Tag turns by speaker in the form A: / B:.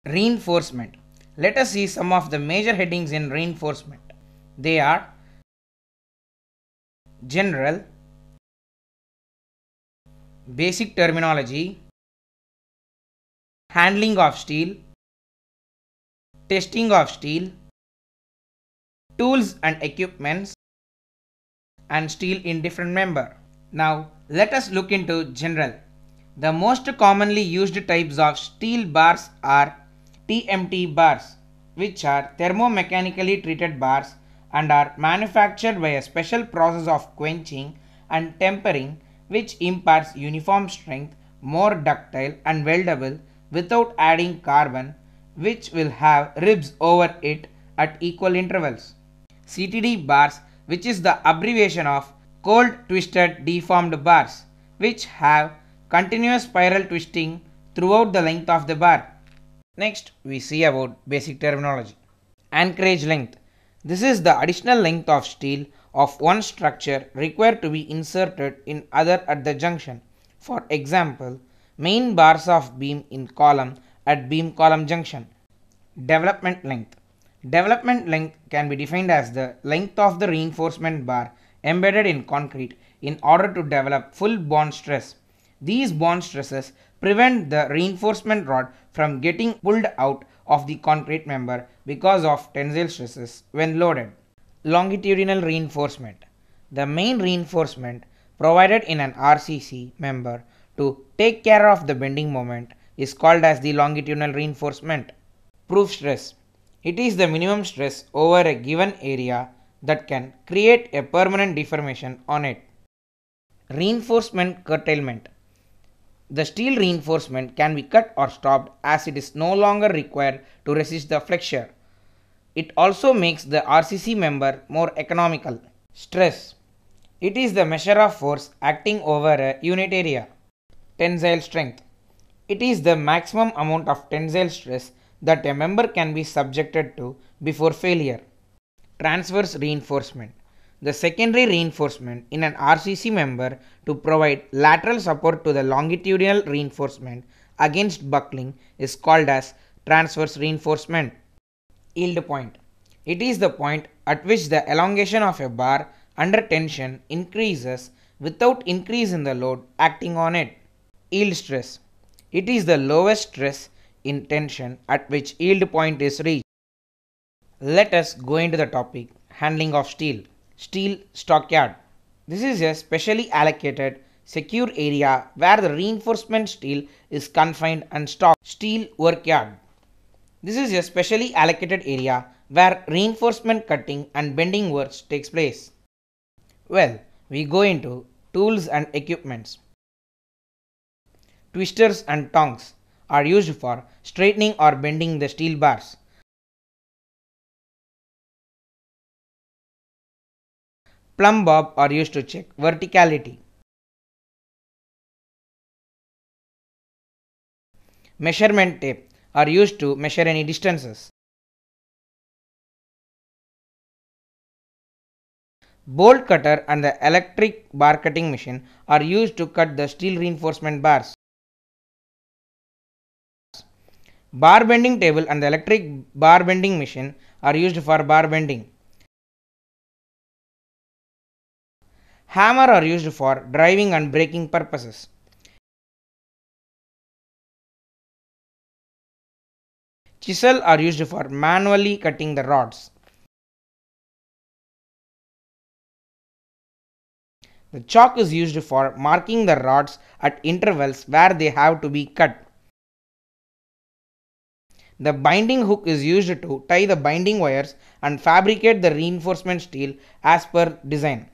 A: Reinforcement. Let us see some of the major headings in reinforcement. They are general, basic terminology, handling of steel, testing of steel, tools and equipments, and steel in different member. Now let us look into general. The most commonly used types of steel bars are TMT bars, which are thermomechanically treated bars and are manufactured by a special process of quenching and tempering which imparts uniform strength, more ductile and weldable without adding carbon, which will have ribs over it at equal intervals. CTD bars, which is the abbreviation of cold twisted deformed bars, which have continuous spiral twisting throughout the length of the bar. Next, we see about basic terminology. Anchorage length. This is the additional length of steel of one structure required to be inserted in other at the junction. For example, main bars of beam in column at beam column junction. Development length. Development length can be defined as the length of the reinforcement bar embedded in concrete in order to develop full bond stress. These bond stresses prevent the reinforcement rod from getting pulled out of the concrete member because of tensile stresses when loaded. Longitudinal reinforcement. The main reinforcement provided in an RCC member to take care of the bending moment is called as the longitudinal reinforcement. Proof stress. It is the minimum stress over a given area that can create a permanent deformation on it. Reinforcement curtailment. The steel reinforcement can be cut or stopped as it is no longer required to resist the flexure. It also makes the RCC member more economical. Stress. It is the measure of force acting over a unit area. Tensile strength. It is the maximum amount of tensile stress that a member can be subjected to before failure. Transverse reinforcement. The secondary reinforcement in an RCC member to provide lateral support to the longitudinal reinforcement against buckling is called as transverse reinforcement. Yield point. It is the point at which the elongation of a bar under tension increases without increase in the load acting on it. Yield stress. It is the lowest stress in tension at which yield point is reached. Let us go into the topic handling of steel. Steel stockyard. This is a specially allocated secure area where the reinforcement steel is confined and stocked. Steel workyard. This is a specially allocated area where reinforcement cutting and bending works takes place. Well, we go into tools and equipments. Twisters and tongs are used for straightening or bending the steel bars. Plumb bob are used to check verticality. Measurement tape are used to measure any distances. Bolt cutter and the electric bar cutting machine are used to cut the steel reinforcement bars. Bar bending table and the electric bar bending machine are used for bar bending. Hammer are used for driving and braking purposes. Chisel are used for manually cutting the rods. The chalk is used for marking the rods at intervals where they have to be cut. The binding hook is used to tie the binding wires and fabricate the reinforcement steel as per design.